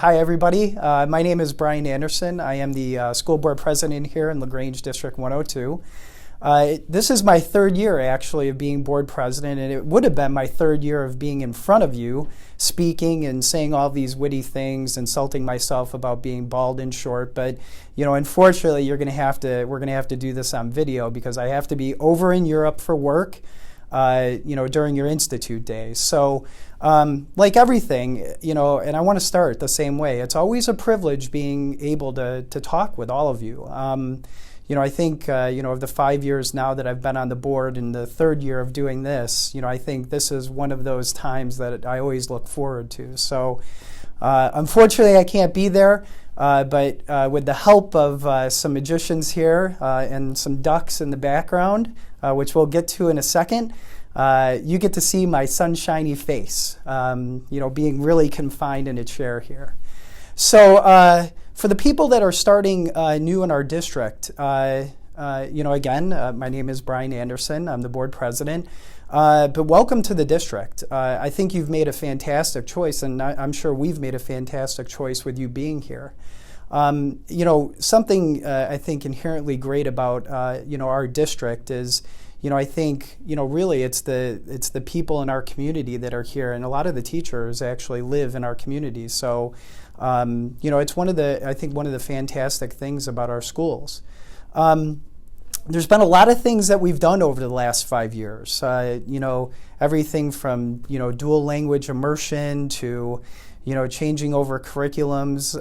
Hi everybody, my name is Brian Anderson. I am the school board president here in LaGrange District 102. This is my third year actually of being board president, and it would have been my third year of being in front of you speaking and saying all these witty things, insulting myself about being bald and short, but unfortunately we're going to have to do this on video because I have to be over in Europe for work during your institute days. So like everything, and I want to start the same way. It's always a privilege being able to talk with all of you. I think, of the 5 years now that I've been on the board and the third year of doing this, I think this is one of those times that I always look forward to. So unfortunately, I can't be there, but with the help of some magicians here and some ducks in the background, which we'll get to in a second, you get to see my sunshiny face, being really confined in a chair here. So for the people that are starting new in our district, again, my name is Brian Anderson. I'm the board president. But welcome to the district. I think you've made a fantastic choice, and I'm sure we've made a fantastic choice with you being here. Something I think inherently great about our district is, I think really it's the people in our community that are here, and a lot of the teachers actually live in our community. So it's one of the fantastic things about our schools. There's been a lot of things that we've done over the last 5 years. Everything from dual language immersion to changing over curriculums.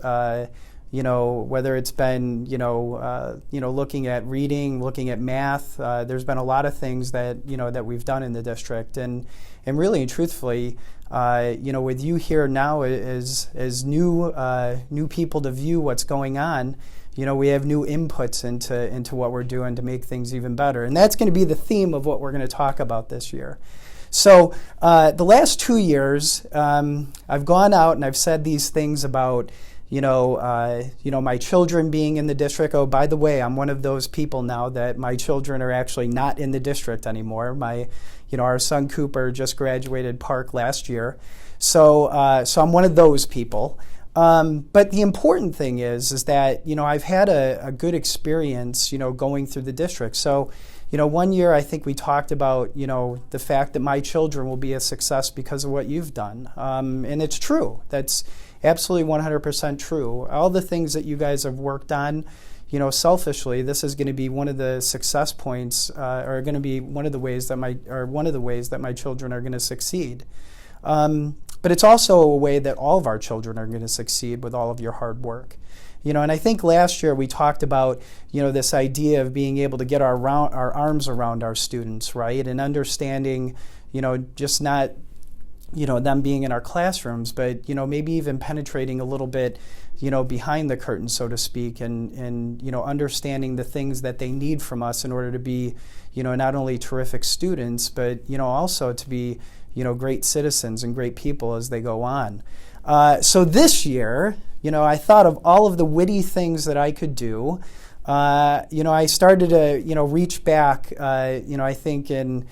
Whether it's been, looking at reading, looking at math, there's been a lot of things that, that we've done in the district. And really and truthfully, with you here now as new people to view what's going on, we have new inputs into what we're doing to make things even better. And that's going to be the theme of what we're going to talk about this year. So the last 2 years, I've gone out and I've said these things about my children being in the district. Oh, by the way, I'm one of those people now that my children are actually not in the district anymore. Our son Cooper just graduated Park last year. So I'm one of those people. But the important thing is that, I've had a good experience, going through the district. So, 1 year I think we talked about, the fact that my children will be a success because of what you've done. And it's true. That's absolutely 100% true. All the things that you guys have worked on, selfishly, this is going to be one of the success points, or going to be one of the ways that my children are going to succeed. But it's also a way that all of our children are going to succeed with all of your hard work. And I think last year we talked about, this idea of being able to get our arms around our students, right? And understanding, just not, them being in our classrooms, but, maybe even penetrating a little bit, behind the curtain, so to speak, and understanding the things that they need from us in order to be, not only terrific students, but, also to be, great citizens and great people as they go on. So this year, I thought of all of the witty things that I could do. I started to, reach back, I think in,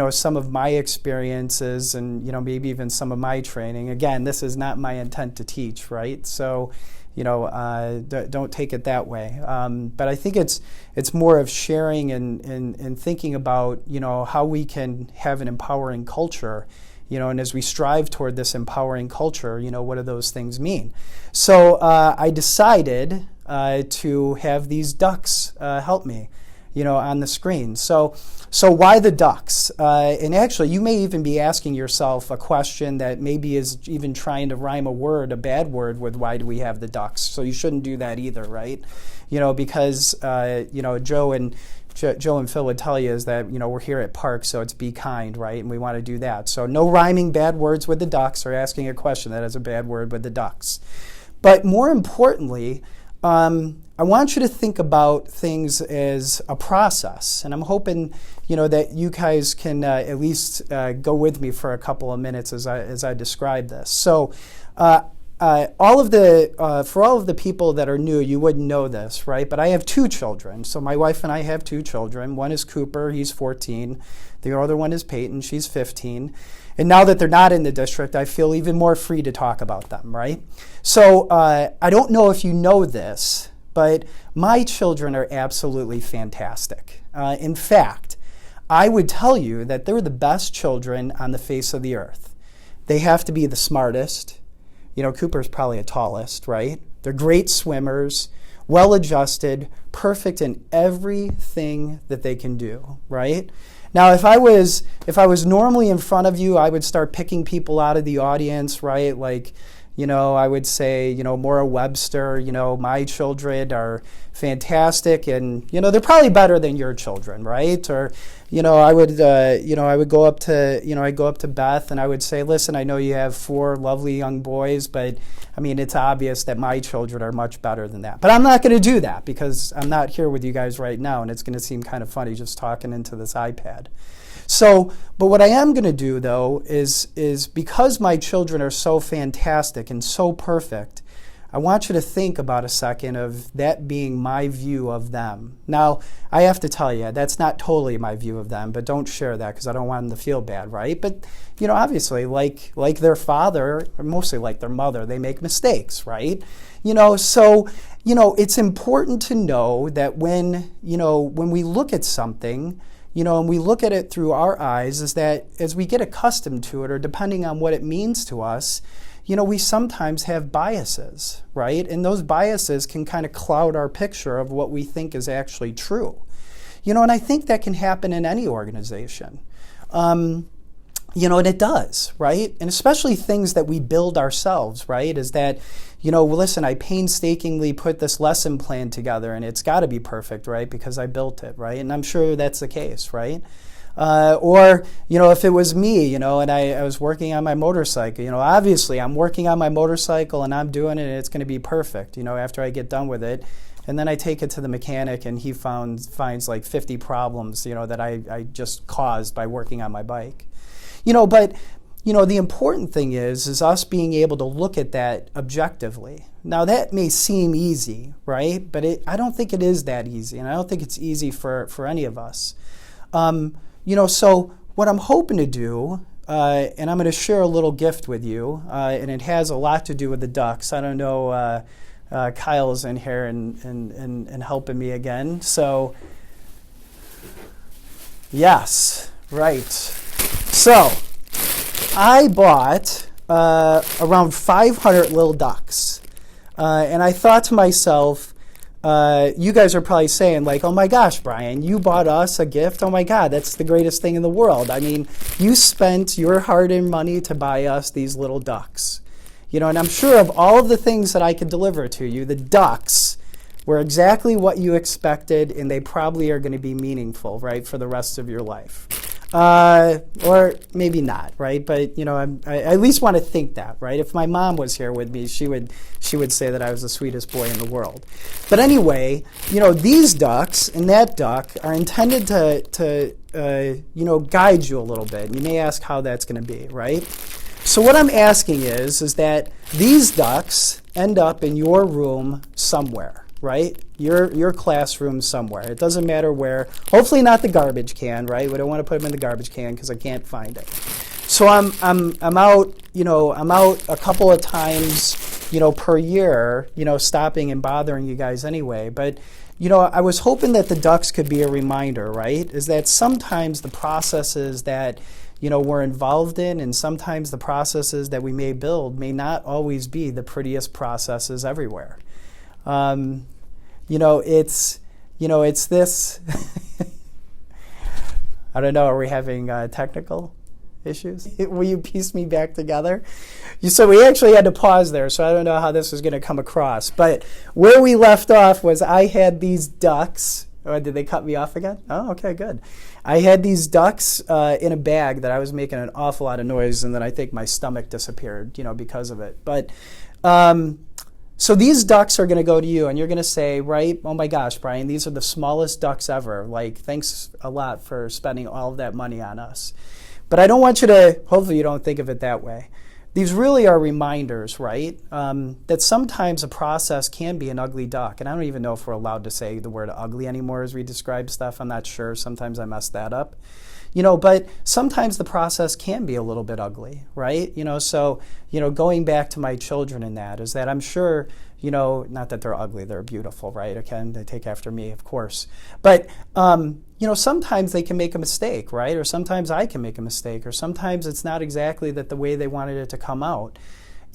some of my experiences and, maybe even some of my training. Again, this is not my intent to teach, right? So, don't take it that way. But I think it's more of sharing and thinking about, how we can have an empowering culture, and as we strive toward this empowering culture, what do those things mean? So I decided to have these ducks help me, on the screen. So why the ducks? And actually, you may even be asking yourself a question that maybe is even trying to rhyme a bad word with why do we have the ducks? So you shouldn't do that either, right? Because, Joe and Phil would tell you is that, we're here at Park, so it's be kind, right? And we want to do that. So no rhyming bad words with the ducks or asking a question that has a bad word with the ducks. But more importantly, I want you to think about things as a process, and I'm hoping, that you guys can at least go with me for a couple of minutes as I describe this. So, for all of the people that are new, you wouldn't know this, right? But I have 2 children. So my wife and I have 2 children. One is Cooper, he's 14. The other one is Peyton, she's 15. And now that they're not in the district, I feel even more free to talk about them, right? So I don't know if you know this, but my children are absolutely fantastic. In fact, I would tell you that they're the best children on the face of the earth. They have to be the smartest. You know, Cooper's probably the tallest, right? They're great swimmers, well-adjusted, perfect in everything that they can do, right? Now, if I was normally in front of you, I would start picking people out of the audience, right? Like, you know, I would say, you know, Maura Webster, you know, my children are fantastic, and, you know, they're probably better than your children, right? Or, I would go up to Beth and I would say, listen, I know you have 4 lovely young boys, but I mean, it's obvious that my children are much better than that. But I'm not going to do that because I'm not here with you guys right now, and it's going to seem kind of funny just talking into this iPad. So, but what I am going to do, though, is because my children are so fantastic and so perfect, I want you to think about a second of that being my view of them. Now, I have to tell you, that's not totally my view of them, but don't share that because I don't want them to feel bad, right? But, you know, obviously, like their father, or mostly like their mother, they make mistakes, right? You know, so, you know, it's important to know that when we look at something, you know, and we look at it through our eyes, is that as we get accustomed to it, or depending on what it means to us, you know, we sometimes have biases, right? And those biases can kind of cloud our picture of what we think is actually true. You know, and I think that can happen in any organization. You know, and it does, right? And especially things that we build ourselves, right? Is that, you know, well, listen, I painstakingly put this lesson plan together and it's got to be perfect, right? Because I built it, right? And I'm sure that's the case, right? Or, you know, if it was me, you know, and I was working on my motorcycle, you know, obviously I'm working on my motorcycle and I'm doing it and it's going to be perfect, you know, after I get done with it. And then I take it to the mechanic and he finds like 50 problems, you know, that I just caused by working on my bike. You know, but, you know, the important thing is us being able to look at that objectively. Now, that may seem easy, right? But I don't think it is that easy, and I don't think it's easy for any of us. You know, so what I'm hoping to do, and I'm going to share a little gift with you, and it has a lot to do with the ducks. I don't know, Kyle's in here and helping me again. So, yes, right. So, I bought around 500 little ducks, and I thought to myself, you guys are probably saying, like, oh my gosh, Brian, you bought us a gift? Oh my God, that's the greatest thing in the world. I mean, you spent your hard-earned money to buy us these little ducks. You know, and I'm sure of all of the things that I could deliver to you, the ducks were exactly what you expected, and they probably are going to be meaningful, right, for the rest of your life. Or maybe not, right? But, you know, I at least want to think that, right? If my mom was here with me, she would say that I was the sweetest boy in the world. But anyway, you know, these ducks and that duck are intended to you know, guide you a little bit. You may ask how that's going to be, right? So what I'm asking is that these ducks end up in your room somewhere, right? Your classroom somewhere. It doesn't matter where. Hopefully not the garbage can, right? We don't want to put them in the garbage can because I can't find it. So I'm out, you know, I'm out a couple of times, you know, per year, you know, stopping and bothering you guys anyway. But, you know, I was hoping that the ducks could be a reminder, right? Is that sometimes the processes that, you know, we're involved in, and sometimes the processes that we may build may not always be the prettiest processes everywhere. You know, it's this. I don't know. Are we having technical issues? Will you piece me back together? So we actually had to pause there, so I don't know how this is going to come across. But where we left off was I had these ducks. Oh, did they cut me off again? Oh, okay, good. I had these ducks in a bag that I was making an awful lot of noise, and then I think my stomach disappeared, you know, because of it. But so these ducks are going to go to you, and you're going to say, right, oh my gosh, Brian, these are the smallest ducks ever. Like, thanks a lot for spending all of that money on us. But I don't want you to, hopefully you don't think of it that way. These really are reminders, right, that sometimes a process can be an ugly duck. And I don't even know if we're allowed to say the word ugly anymore as we describe stuff. I'm not sure. Sometimes I mess that up. But sometimes the process can be a little bit ugly, right? So, going back to my children in that is that I'm sure, not that they're ugly, they're beautiful, right? Again, they take after me, of course. But, sometimes they can make a mistake, right? Or sometimes I can make a mistake, or sometimes it's not exactly that the way they wanted it to come out.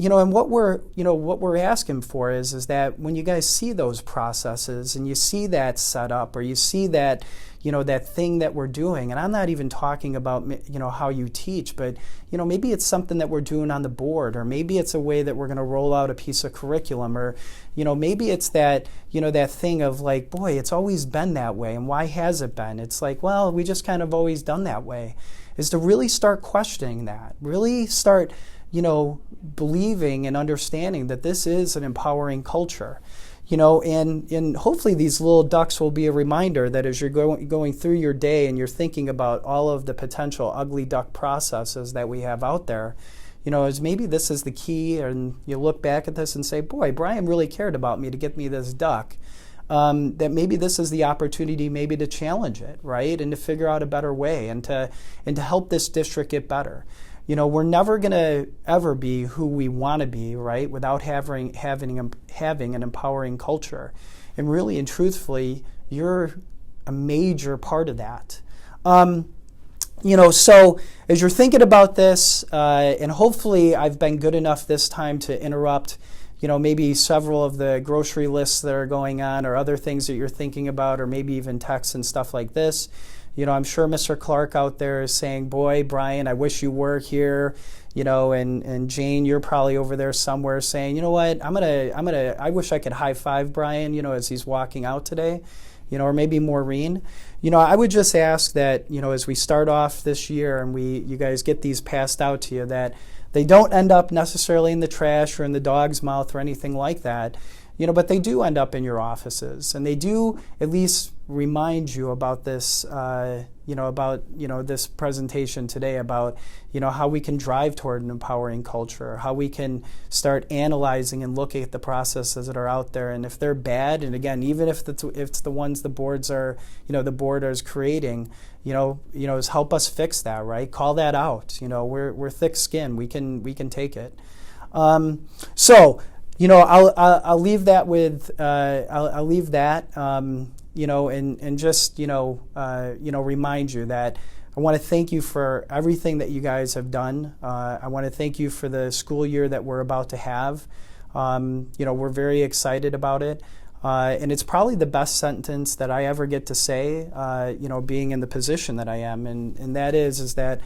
And what we're asking for is that when you guys see those processes and you see that set up, or you see that, that thing that we're doing, and I'm not even talking about, how you teach, but, maybe it's something that we're doing on the board, or maybe it's a way that we're going to roll out a piece of curriculum, or, maybe it's that, that thing of like, boy, it's always been that way, and why has it been? It's like, well, we just kind of always done that way, is to really start questioning that, really start, believing and understanding that this is an empowering culture, and hopefully these little ducks will be a reminder that as you're going through your day and you're thinking about all of the potential ugly duck processes that we have out there, as maybe this is the key, and you look back at this and say, boy, Brian really cared about me to get me this duck. That maybe this is the opportunity maybe to challenge it, right, and to figure out a better way, and to help this district get better. We're never going to ever be who we want to be, right, without having an empowering culture. And really and truthfully, you're a major part of that. So as you're thinking about this, and hopefully I've been good enough this time to interrupt, maybe several of the grocery lists that are going on, or other things that you're thinking about, or maybe even texts and stuff like this. I'm sure Mr. Clark out there is saying, boy, Brian, I wish you were here, and Jane, you're probably over there somewhere saying, you know what, I wish I could high five Brian, as he's walking out today, or maybe Maureen. I would just ask that, as we start off this year and you guys get these passed out to you, that they don't end up necessarily in the trash or in the dog's mouth or anything like that, but they do end up in your offices, and they do at least remind you about this, this presentation today about, how we can drive toward an empowering culture, how we can start analyzing and looking at the processes that are out there, and if they're bad, and again, even if it's the ones the board is creating, is help us fix that, right? Call that out. We're thick-skinned. We can take it. I'll leave that with I'll leave that and just remind you that I want to thank you for everything that you guys have done. I want to thank you for the school year that we're about to have. We're very excited about it. And it's probably the best sentence that I ever get to say, being in the position that I am, and that is that,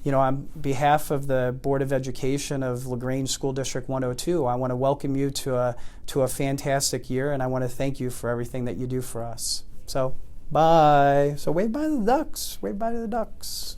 on behalf of the Board of Education of LaGrange School District 102, I want to welcome you to a fantastic year, and I want to thank you for everything that you do for us. So, bye. So wave bye to the ducks. Wave bye to the ducks.